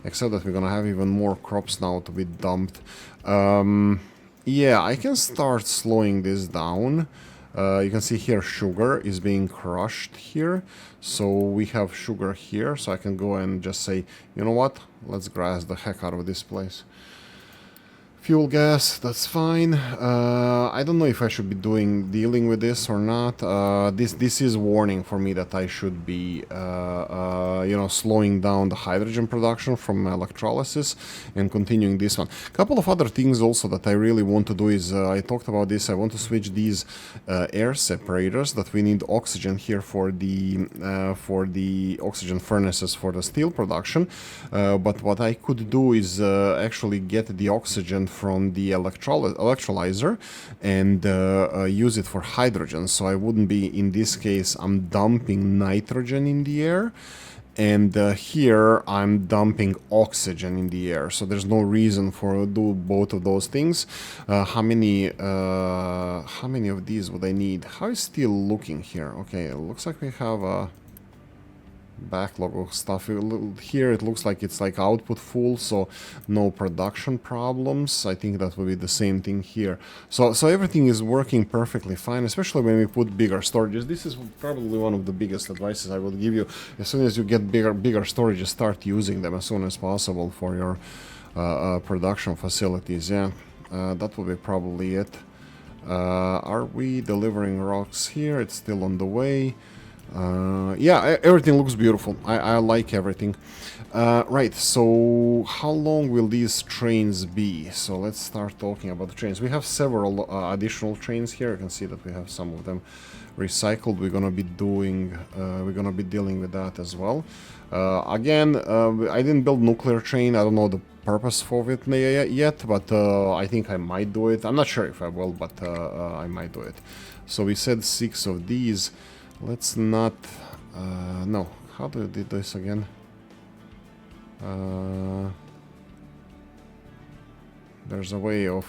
except that we're going to have even more crops now to be dumped. Yeah, I can start slowing this down. You can see here sugar is being crushed here. So we have sugar here, so I can go and just say, you know what, let's grass the heck out of this place. Fuel gas, that's fine. I don't know if I should be dealing with this or not. This is warning for me that I should be, you know, slowing down the hydrogen production from electrolysis and continuing this one. A couple of other things also that I really want to do is, I talked about this, I want to switch these air separators that we need oxygen here for the oxygen furnaces for the steel production. But what I could do is actually get the oxygen from the electrolyzer and use it for hydrogen. So I wouldn't be, in this case, I'm dumping nitrogen in the air, and here I'm dumping oxygen in the air. So there's no reason for do both of those things. How many of these would I need? How is steel looking here? Okay, it looks like we have a backlog of stuff. Here it looks like it's like output full, so no production problems. I think that will be the same thing here. So everything is working perfectly fine, especially when we put bigger storages. This is probably one of the biggest advices I will give you. As soon as you get bigger storages, start using them as soon as possible for your production facilities. Yeah, that will be probably it. Are we delivering rocks here? It's still on the way. Yeah, everything looks beautiful. I like everything. Right, so how long will these trains be? So let's start talking about the trains. We have several additional trains here. You can see that we have some of them recycled. We're gonna be dealing with that as well. Again, I didn't build nuclear train. I don't know the purpose of it yet, but I think I might do it. I'm not sure if I will, but I might do it. So we said 6 of these. Let's not... no, how do I do this again? There's a way of...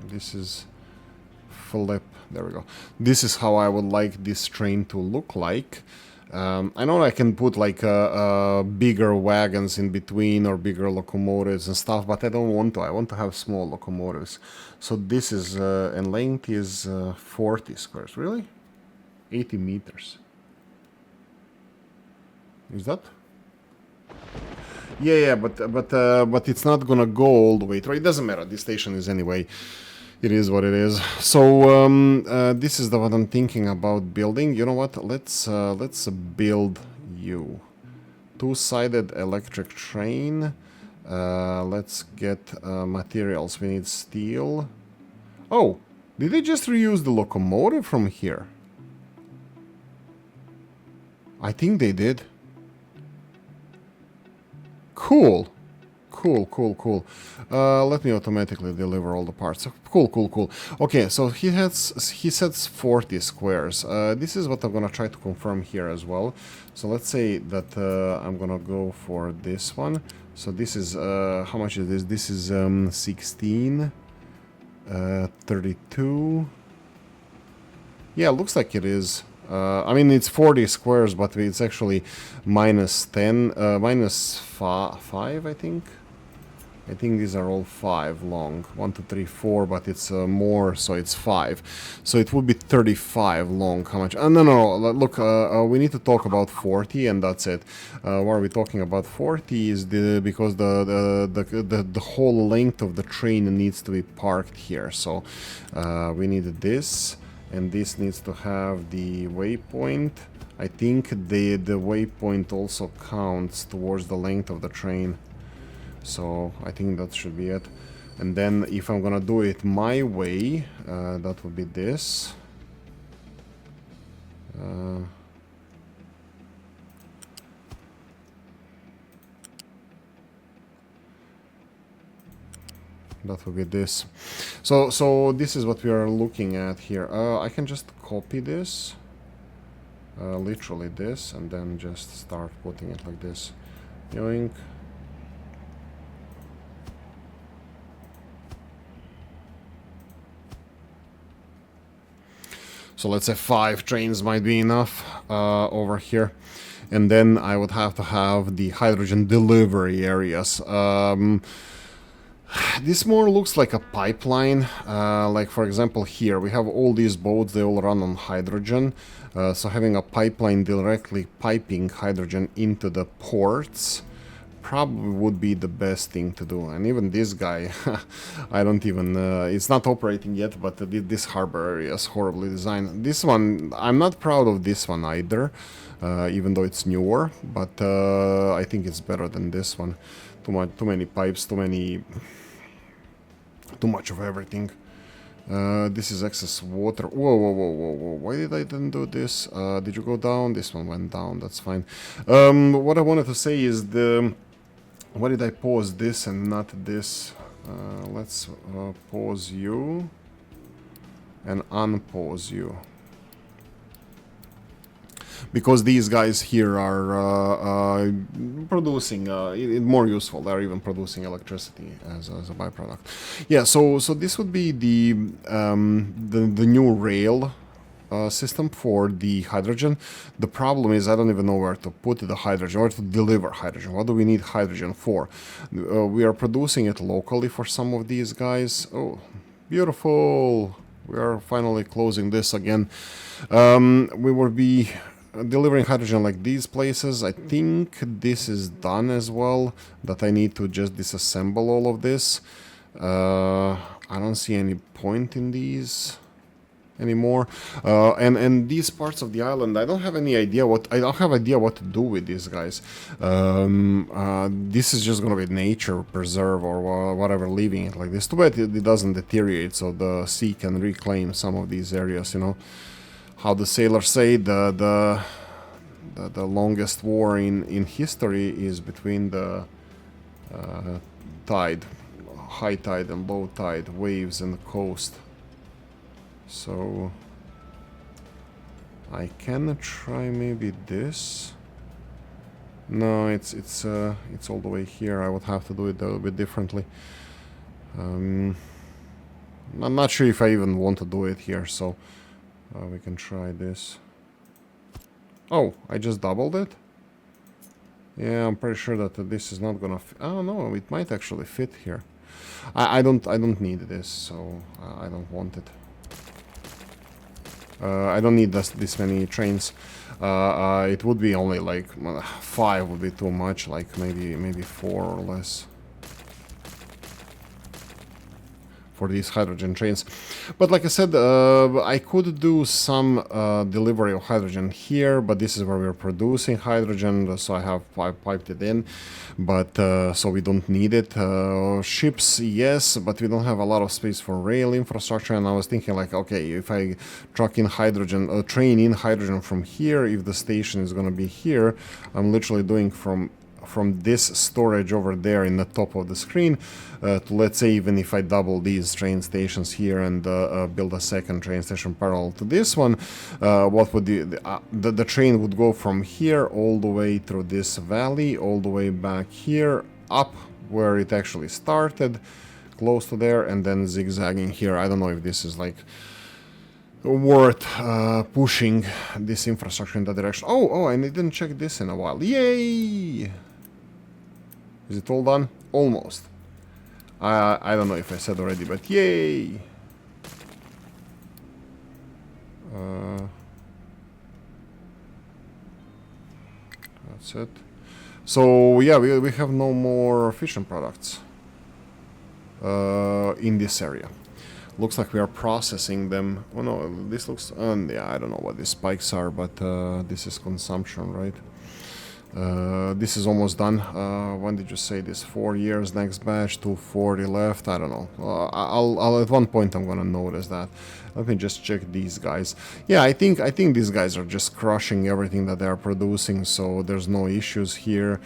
this is flip. There we go. This is how I would like this train to look like. I know I can put like bigger wagons in between or bigger locomotives and stuff, but I don't want to. I want to have small locomotives. So this is, and length is 40 squares. Really? 80 meters. Is that? Yeah, but it's not gonna go all the way through. It doesn't matter. This station is anyway. It is what it is. So this is the what I'm thinking about building. You know what? Let's build you. Two-sided electric train. Let's get materials. We need steel. Oh, did they just reuse the locomotive from here? I think they did. Cool. Cool. Let me automatically deliver all the parts. Cool. Okay, so he sets 40 squares. This is what I'm gonna try to confirm here as well. So let's say that I'm gonna go for this one. So this is how much is this? This is 16, 32. Yeah, looks like it is. I mean, it's 40 squares, but it's actually minus 10, minus 5, I think. I think these are all 5 long. 1, 2, 3, 4, but it's more, so it's 5. So it would be 35 long. How much? No. Look, we need to talk about 40, and that's it. Why are we talking about 40? Is because the whole length of the train needs to be parked here. So we need this, and this needs to have the waypoint. I think the waypoint also counts towards the length of the train. So I think that should be it. And then if I'm gonna do it my way, that would be this. That would be this. So this is what we are looking at here. I can just copy this, literally this, and then just start putting it like this. Yoink. So let's say 5 trains might be enough over here. And then I would have to have the hydrogen delivery areas. This more looks like a pipeline. Like for example here, we have all these boats, they all run on hydrogen. So having a pipeline directly piping hydrogen into the ports probably would be the best thing to do. And even this guy, I don't even, it's not operating yet, but this harbor area is horribly designed. This one, I'm not proud of this one either, even though it's newer, but I think it's better than this one. Too many pipes, too much of everything. This is excess water. Whoa. Why did I then do this? Did you go down? This one went down, that's fine. What I wanted to say is why did I pause this and not this? Let's pause you and unpause you. Because these guys here are producing, more useful. They're even producing electricity as a byproduct. Yeah, so this would be the new rail system for the hydrogen. The problem is I don't even know where to put the hydrogen, where to deliver hydrogen. What do we need hydrogen for? We are producing it locally for some of these guys. Oh, beautiful. We are finally closing this again. We will be delivering hydrogen like these places. I think this is done as well, that I need to just disassemble all of this. I don't see any point in these anymore. And these parts of the island, I don't have any idea what to do with these guys. This is just gonna be nature preserve or whatever, leaving it like this. Too bad it doesn't deteriorate, so the sea can reclaim some of these areas, you know. How the sailors say, the longest war in history is between the tide, high tide and low tide, waves and the coast. So I can try maybe this. No, it's all the way here. I would have to do it a little bit differently. I'm not sure if I even want to do it here, so We can try this. Oh, I just doubled it? Yeah, I'm pretty sure that this is not gonna fit. Oh no, it might actually fit here. I don't need this, so I don't want it. I don't need this many trains. It would be only like 5 would be too much, like maybe 4 or less for these hydrogen trains. But like I said, I could do some delivery of hydrogen here, but this is where we're producing hydrogen, so I have piped it in, but so we don't need it. Ships, yes, but we don't have a lot of space for rail infrastructure, and I was thinking like, okay, if I truck in hydrogen, train in hydrogen from here, if the station is gonna be here, I'm literally doing from this storage over there in the top of the screen to, let's say, even if I double these train stations here and build a second train station parallel to this one, what would the train would go from here all the way through this valley, all the way back here, up where it actually started, close to there, and then zigzagging here. I don't know if this is like worth pushing this infrastructure in that direction. Oh, and I didn't check this in a while. Yay! Is it all done? Almost. I don't know if I said already, but yay! That's it. So yeah, we have no more fission products in this area. Looks like we are processing them. Oh no, this looks... yeah, I don't know what these spikes are, but this is consumption, right? This is almost done. When did you say this? 4 years, next batch, 240 left. I don't know. I'll at one point I'm gonna notice that. Let me just check these guys. Yeah, I think these guys are just crushing everything that they are producing, so there's no issues here.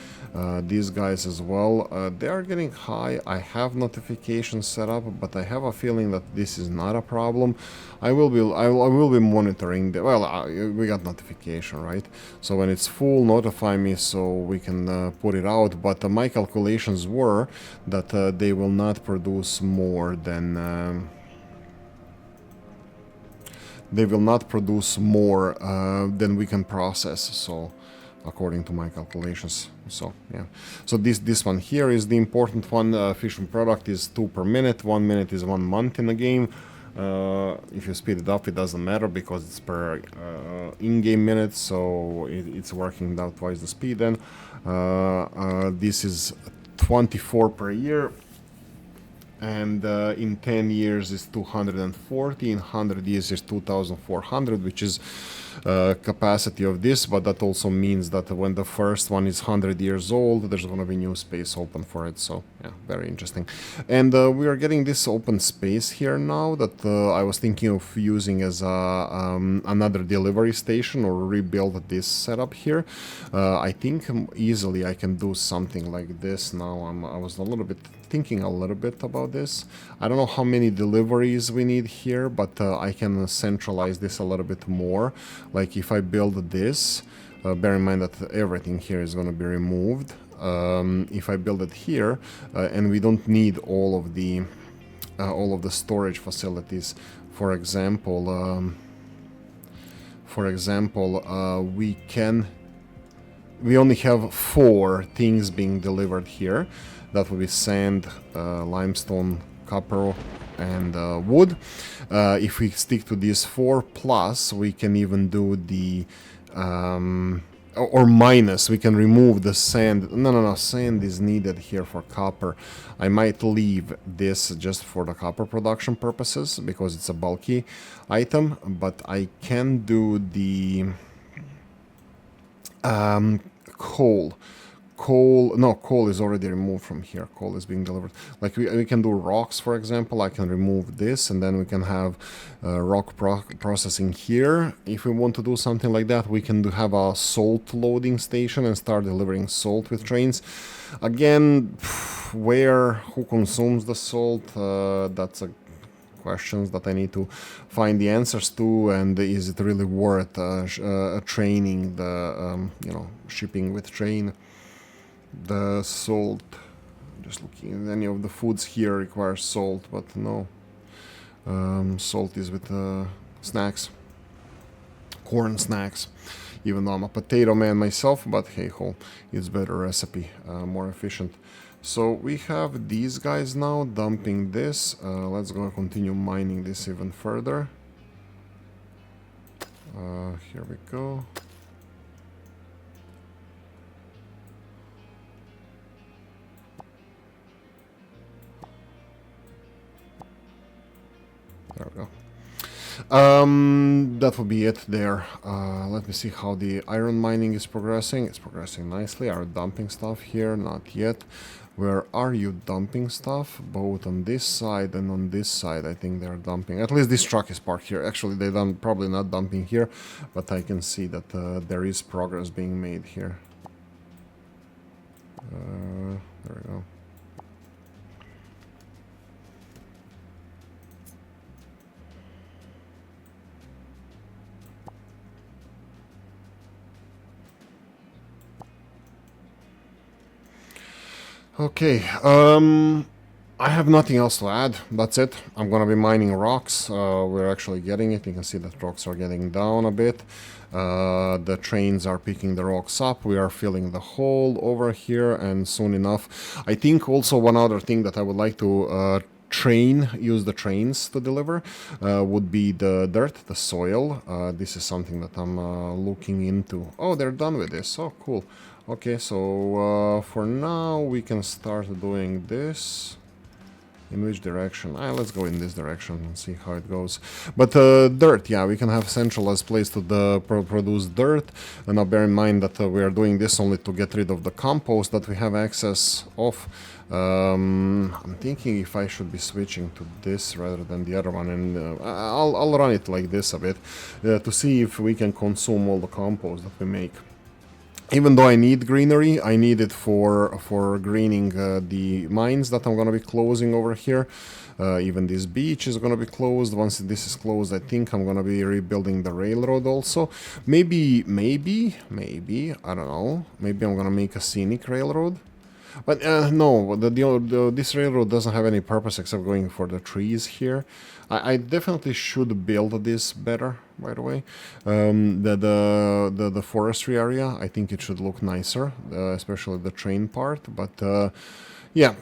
These guys as well. They are getting high. I have notifications set up, but I have a feeling that this is not a problem. I will be monitoring the... Well, we got notification, right? So when it's full, notify me so we can put it out. But my calculations were that they will not produce more than... they will not produce more than we can process, so according to my calculations. So yeah, so this one here is the important one. Fission product is 2 per minute. 1 minute is 1 month in the game. If you speed it up, it doesn't matter because it's per in-game minutes, so it's working out twice the speed. Then this is 24 per year. And in 10 years is 240, in 100 years is 2,400, which is capacity of this, but that also means that when the first one is 100 years old, there's going to be new space open for it. So yeah, very interesting. And we are getting this open space here now that I was thinking of using as another delivery station or rebuild this setup here. I think easily I can do something like this now. I was thinking a little bit about this. I don't know how many deliveries we need here, but I can centralize this a little bit more. Like if I build this, bear in mind that everything here is going to be removed. If I build it here, and we don't need all of the storage facilities. For example, we only have 4 things being delivered here. That will be sand, limestone, copper, and wood. If we stick to these 4 plus, we can even do the or minus. We can remove the sand. No, sand is needed here for copper. I might leave this just for the copper production purposes because it's a bulky item, but I can do the coal. Coal is already removed from here. Coal is being delivered. Like we can do rocks, for example. I can remove this, and then we can have rock processing here. If we want to do something like that, we can have a salt loading station and start delivering salt with trains. Again, who consumes the salt? That's a questions that I need to find the answers to, and is it really worth training the shipping with train? The salt, just looking, any of the foods here require salt, but no, salt is with snacks. corn snacks. Even though I'm a potato man myself, but hey ho, it's better recipe, more efficient. So we have these guys now dumping this. Let's go continue mining this even further. Here we go. There we go. That will be it there. Let me see how the iron mining is progressing. It's progressing nicely. Are dumping stuff here? Not yet. Where are you dumping stuff? Both on this side and on this side. I think they're dumping. At least this truck is parked here. Actually, they don't probably not dumping here, but I can see that there is progress being made here. There we go. Okay, I have nothing else to add. That's it. I'm gonna be mining rocks. We're actually getting it. You can see that rocks are getting down a bit. The trains are picking the rocks up. We are filling the hole over here, and soon enough, I think also one other thing that I would like to use the trains to deliver would be the dirt, the soil. This is something that I'm looking into. Oh, they're done with this. Oh, cool. Okay, so for now we can start doing this. In which direction? Let's go in this direction and see how it goes. But dirt, yeah, we can have centralized place to produce dirt. And now bear in mind that we are doing this only to get rid of the compost that we have access of. I'm thinking if I should be switching to this rather than the other one, and I'll run it like this a bit to see if we can consume all the compost that we make. Even though I need greenery, I need it for greening the mines that I'm going to be closing over here. Even this beach is going to be closed. Once this is closed, I think I'm going to be rebuilding the railroad also. Maybe, I don't know. Maybe I'm going to make a scenic railroad. But no, this railroad doesn't have any purpose except going for the trees here. I definitely should build this better, by the way. The forestry area, I think it should look nicer, especially the train part. But yeah,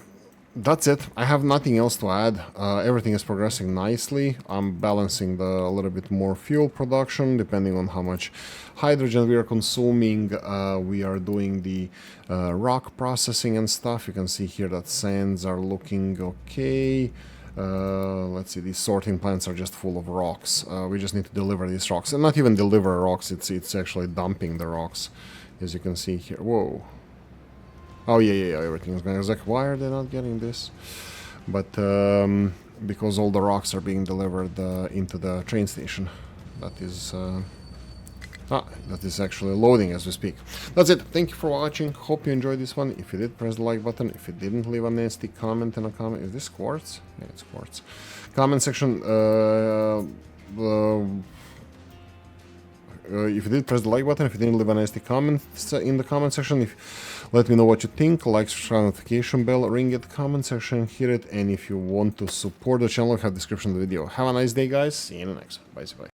that's it. I have nothing else to add. Everything is progressing nicely. I'm balancing a little bit more fuel production depending on how much hydrogen we are consuming. We are doing the rock processing and stuff. You can see here that sands are looking okay. Let's see, these sorting plants are just full of rocks. We just need to deliver these rocks. And not even deliver rocks, it's actually dumping the rocks, as you can see here. Whoa. Oh, yeah, everything is going. I was like, why are they not getting this? But because all the rocks are being delivered into the train station. That is actually loading as we speak. That's it. Thank you for watching. Hope you enjoyed this one. If you did, press the like button. If you didn't, leave a nasty comment in a comment. Is this quartz? Yeah, it's quartz. Comment section. If you did, press the like button. If you didn't, leave a nasty comment in the comment section. Let me know what you think. Like, subscribe, notification bell, ring it, comment section, hit it. And if you want to support the channel, have description of the video. Have a nice day, guys. See you in the next one. Bye.